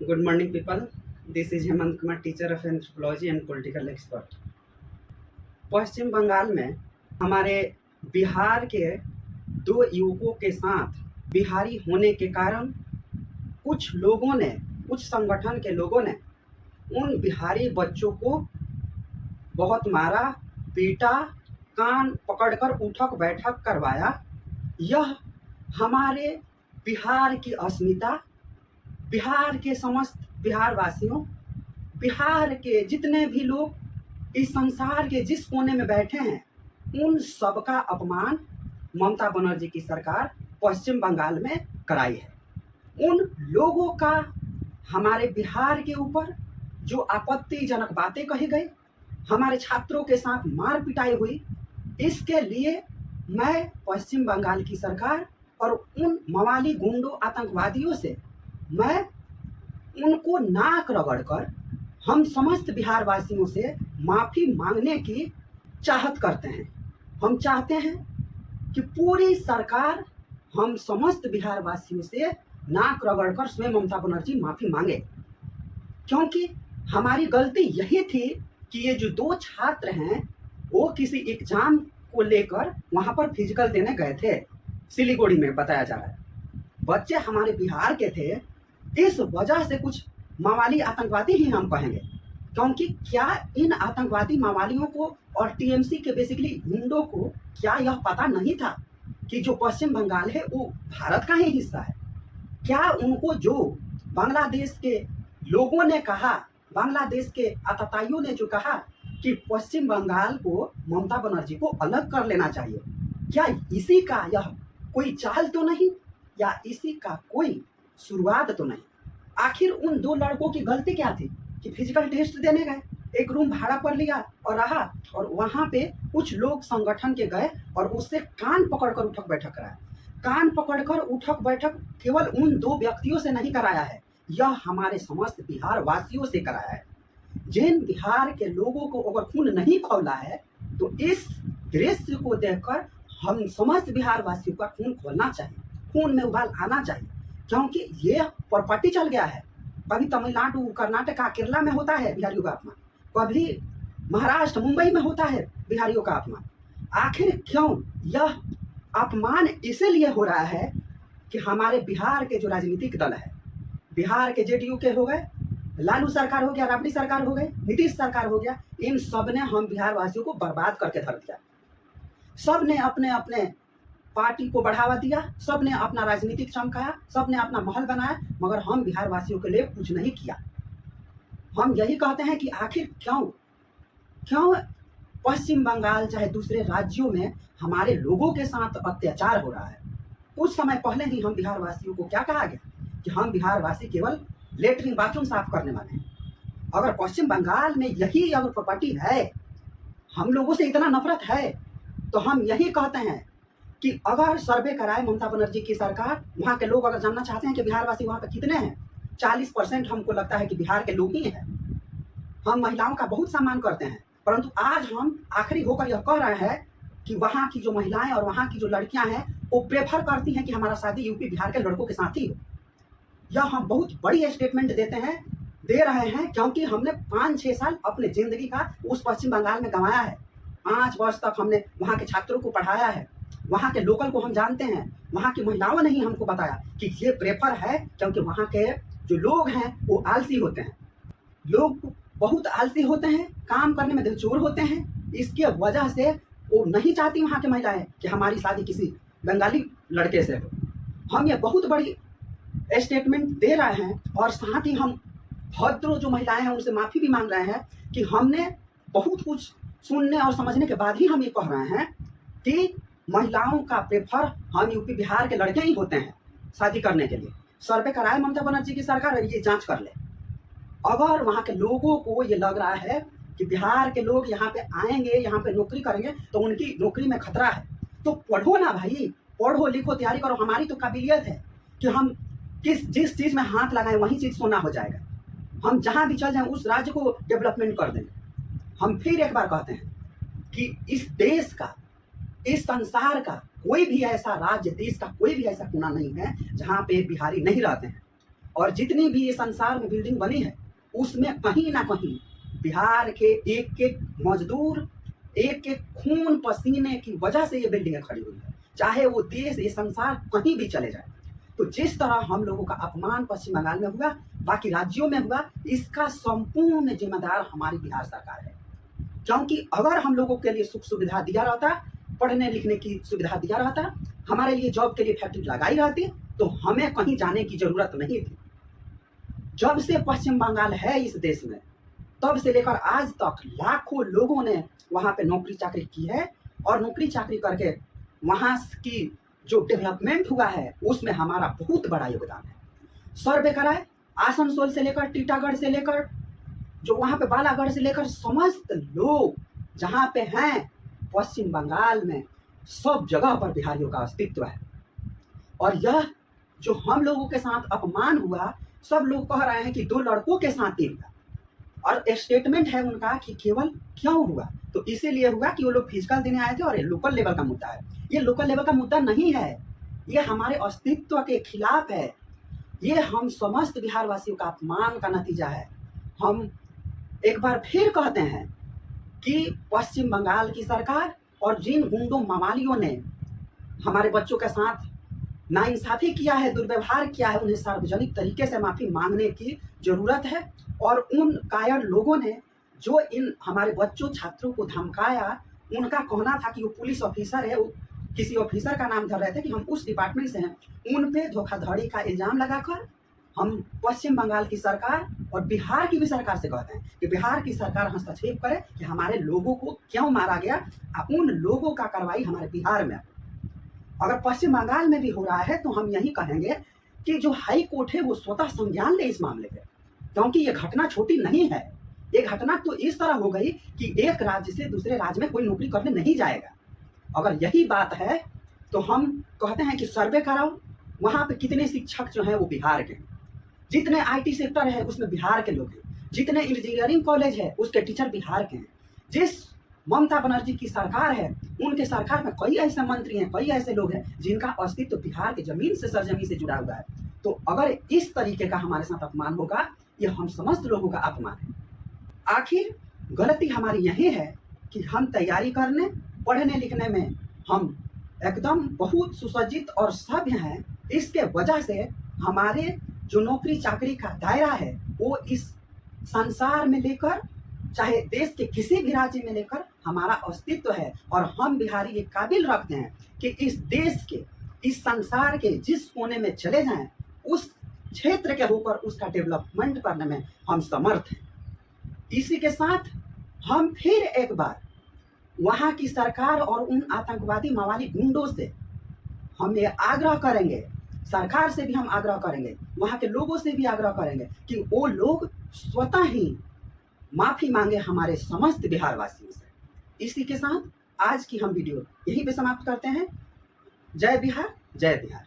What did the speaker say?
Good morning, people. This is Hemant Kumar, teacher of anthropology and political expert. पश्चिम बंगाल में हमारे बिहार के दो युवकों के साथ बिहारी होने के कारण कुछ लोगों ने, कुछ संगठन के लोगों ने उन बिहारी बच्चों को बहुत मारा, पीटा, कान पकड़कर उठक बैठक करवाया। यह हमारे बिहार की अस्मिता, बिहार के समस्त बिहार वासियों, बिहार के जितने भी लोग इस संसार के जिस कोने में बैठे हैं, उन सबका अपमान ममता बनर्जी की सरकार पश्चिम बंगाल में कराई है। उन लोगों का हमारे बिहार के ऊपर जो आपत्तिजनक बातें कही गई, हमारे छात्रों के साथ मार पिटाई हुई, इसके लिए मैं पश्चिम बंगाल की सरकार और उन मवाली गुंडों आतंकवादियों से मैं उनको नाक रगड़कर हम समस्त बिहार वासियों से माफ़ी मांगने की चाहत करते हैं। हम चाहते हैं कि पूरी सरकार हम समस्त बिहार वासियों से नाक रगड़कर स्वयं ममता बनर्जी माफ़ी मांगे, क्योंकि हमारी गलती यही थी कि ये जो दो छात्र हैं वो किसी एग्जाम को लेकर वहाँ पर फिजिकल देने गए थे, सिलीगुड़ी में बताया जा रहा है। बच्चे हमारे बिहार के थे, इस वजह से कुछ मावाली आतंकवादी ही हम कहेंगे, क्योंकि क्या इन आतंकवादी मावालियों को और टीएमसी के बेसिकली गुंडों को क्या यह पता नहीं था कि जो पश्चिम बंगाल है वो भारत का ही हिस्सा है? क्या उनको जो बांग्लादेश के लोगों ने कहा, बांग्लादेश के आतताइयों ने जो कहा कि पश्चिम बंगाल को ममता बनर्जी को अलग कर लेना चाहिए, क्या इसी का यह कोई चाल तो नहीं, या इसी का कोई शुरुआत तो नहीं? आखिर उन दो लड़कों की गलती क्या थी कि फिजिकल टेस्ट देने गए, एक रूम भाड़ा पर लिया और रहा, और वहाँ पे कुछ लोग संगठन के गए और उससे कान पकड़कर उठक बैठक कराया। कान पकड़कर उठक बैठक केवल उन दो व्यक्तियों से नहीं कराया है, यह हमारे समस्त बिहार वासियों से कराया है। जिन बिहार के लोगों को अगर खून नहीं खौला है तो इस दृश्य को देखकर हम समस्त बिहार वासियों का खून खोलना चाहिए, खून में उबाल आना चाहिए, क्योंकि ये प्रॉपर्टी चल गया है। कभी तमिलनाडु, कर्नाटका, केरला में होता है बिहारियों का अपमान, कभी महाराष्ट्र, मुंबई में होता है बिहारियों का अपमान। आखिर क्यों यह अपमान इसीलिए हो रहा है कि हमारे बिहार के जो राजनीतिक दल है, बिहार के जेडीयू के हो गए, लालू सरकार हो गया, राबड़ी सरकार हो गई, नीतीश सरकार हो गया, इन सब ने हम बिहार वासियों को बर्बाद करके धर दिया। सब ने अपने अपने पार्टी को बढ़ावा दिया, सब ने अपना राजनीतिक चमकाया, सब ने अपना महल बनाया, मगर हम बिहार वासियों के लिए कुछ नहीं किया। हम यही कहते हैं कि आखिर क्यों पश्चिम बंगाल चाहे दूसरे राज्यों में हमारे लोगों के साथ अत्याचार हो रहा है। कुछ समय पहले ही हम बिहार वासियों को क्या कहा गया कि हम बिहार वासी केवल लेटरिन बाथरूम साफ करने वाले हैं। अगर पश्चिम बंगाल में यही अगर प्रॉपर्टी है, हम लोगों से इतना नफरत है, तो हम यही कहते हैं कि अगर सर्वे कराए ममता बनर्जी की सरकार, वहाँ के लोग अगर जानना चाहते हैं कि बिहार वासी वहाँ पे कितने हैं, 40% हमको लगता है कि बिहार के लोग ही हैं। हम महिलाओं का बहुत सम्मान करते हैं, परंतु आज हम आखिरी होकर यह कह रहे हैं कि वहाँ की जो महिलाएं और वहाँ की जो लड़कियां हैं वो प्रेफर करती हैं कि हमारा शादी यूपी बिहार के लड़कों के साथ ही हो। यह हम बहुत बड़ी स्टेटमेंट दे रहे हैं, क्योंकि हमने 5-6 साल अपने जिंदगी का उस पश्चिम बंगाल में गंवाया है। 5 वर्ष तक हमने वहाँ के छात्रों को पढ़ाया है, वहाँ के लोकल को हम जानते हैं। वहाँ की महिलाओं ने ही हमको बताया कि ये प्रेफर है, क्योंकि वहाँ के जो लोग हैं वो आलसी होते हैं, लोग बहुत आलसी होते हैं, काम करने में दिलचोर होते हैं। इसके वजह से वो नहीं चाहती वहाँ की महिलाएं कि हमारी शादी किसी बंगाली लड़के से हो। हम ये बहुत बड़ी स्टेटमेंट दे रहे हैं, और साथ ही हम भद्रों जो महिलाएं हैं उनसे माफ़ी भी मांग रहे हैं कि हमने बहुत कुछ सुनने और समझने के बाद ही हम ये कह रहे हैं कि महिलाओं का प्रेफर हम यूपी बिहार के लड़के ही होते हैं शादी करने के लिए। सर्वे कराए ममता बनर्जी की सरकार और ये जांच कर ले। अगर वहाँ के लोगों को ये लग रहा है कि बिहार के लोग यहाँ पे आएंगे, यहाँ पे नौकरी करेंगे तो उनकी नौकरी में खतरा है, तो पढ़ो ना भाई, पढ़ो लिखो, तैयारी करो। हमारी तो काबिलियत है कि हम जिस चीज़ में हाथ लगाएं वही चीज़ सोना हो जाएगा। हम जहाँ भी चल जाएं उस राज्य को डेवलपमेंट कर देंगे। हम फिर एक बार कहते हैं कि इस देश का, इस संसार का कोई भी ऐसा राज्य, देश का कोई भी ऐसा कोना नहीं है जहाँ पे बिहारी नहीं रहते हैं। और जितनी भी ये संसार में बिल्डिंग बनी है उसमें कहीं ना कहीं बिहार के एक एक मजदूर, एक एक खून पसीने की वजह से ये बिल्डिंगें खड़ी हुई है। चाहे वो देश, ये संसार कहीं भी चले जाए। तो जिस तरह हम लोगों का अपमान पश्चिम बंगाल में हुआ, बाकी राज्यों में हुआ, इसका संपूर्ण जिम्मेदार हमारी बिहार सरकार है। क्योंकि अगर हम लोगों के लिए सुख सुविधा दिया रहता, पढ़ने लिखने की सुविधा दिया रहता, हमारे लिए जॉब के लिए फैक्ट्री लगाई रहती, तो हमें कहीं जाने की जरूरत नहीं थी। जब से पश्चिम बंगाल है इस देश में, तब से लेकर आज तक लाखों लोगों ने वहाँ पे नौकरी चाकरी की है, और नौकरी चाकरी करके वहाँ की जो डेवलपमेंट हुआ है उसमें हमारा बहुत बड़ा योगदान है। सर्वे कराए, आसनसोल से लेकर टीटागढ़ से लेकर जो वहाँ पे बालागढ़ से लेकर समस्त लोग जहाँ पे हैं पश्चिम बंगाल में, सब जगह पर बिहारियों का अस्तित्व है। और यह जो हम लोगों के साथ अपमान हुआ, सब लोग कह रहे हैं कि 2 लड़कों के साथ ही हुआ, और स्टेटमेंट है उनका कि केवल क्यों हुआ, तो इसीलिए हुआ कि वो लोग फिजिकल देने आए थे और ये लोकल लेवल का मुद्दा है। ये लोकल लेवल का मुद्दा नहीं है, ये हमारे अस्तित्व के खिलाफ है, ये हम समस्त बिहार वासियों का अपमान का नतीजा है। हम एक बार फिर कहते हैं कि पश्चिम बंगाल की सरकार और जिन गुंडों मवालियों ने हमारे बच्चों के साथ नाइंसाफी किया है, दुर्व्यवहार किया है, उन्हें सार्वजनिक तरीके से माफ़ी मांगने की ज़रूरत है। और उन कायर लोगों ने जो इन हमारे बच्चों छात्रों को धमकाया, उनका कहना था कि वो पुलिस ऑफिसर है, वो किसी ऑफिसर का नाम धर रहे थे कि हम उस डिपार्टमेंट से हैं, उन पे धोखाधड़ी का इल्ज़ाम लगाकर हम पश्चिम बंगाल की सरकार और बिहार की भी सरकार से कहते हैं कि बिहार की सरकार हस्तक्षेप करे कि हमारे लोगों को क्यों मारा गया, उन लोगों का कार्रवाई हमारे बिहार में। अगर पश्चिम बंगाल में भी हो रहा है तो हम यही कहेंगे कि जो हाई कोर्ट है वो स्वतः संज्ञान ले इस मामले पे, क्योंकि ये घटना छोटी नहीं है। ये घटना तो इस तरह हो गई कि एक राज्य से दूसरे राज्य में कोई नौकरी करने नहीं जाएगा। अगर यही बात है तो हम कहते हैं कि सर्वे कराओ, वहाँ पे कितने शिक्षक जो हैं वो बिहार के हैं, जितने IT सेक्टर है उसमें बिहार के लोग हैं, जितने इंजीनियरिंग कॉलेज है उसके टीचर बिहार के हैं। जिस ममता बनर्जी की सरकार है, उनके सरकार में कई ऐसे मंत्री हैं, कई ऐसे लोग हैं जिनका अस्तित्व बिहार के जमीन से सरजमीन से जुड़ा हुआ है। तो अगर इस तरीके का हमारे साथ अपमान होगा, ये हम समस्त लोगों का अपमान है। आखिर गलती हमारी यही है कि हम तैयारी करने, पढ़ने लिखने में हम एकदम बहुत सुसज्जित और सभ्य हैं, इसके वजह से हमारे जो नौकरी चाकरी का दायरा है वो इस संसार में लेकर, चाहे देश के किसी भी राज्य में लेकर हमारा अस्तित्व है। और हम बिहारी ये काबिल रखते हैं कि इस देश के, इस संसार के जिस कोने में चले जाएं, उस क्षेत्र के होकर उसका डेवलपमेंट करने में हम समर्थ हैं। इसी के साथ हम फिर एक बार वहाँ की सरकार और उन आतंकवादी मवाली गुंडों से हम ये आग्रह करेंगे, सरकार से भी हम आग्रह करेंगे, वहाँ के लोगों से भी आग्रह करेंगे कि वो लोग स्वतः ही माफ़ी मांगे हमारे समस्त बिहार वासियों से। इसी के साथ आज की हम वीडियो यहीं पे समाप्त करते हैं। जय बिहार, जय बिहार।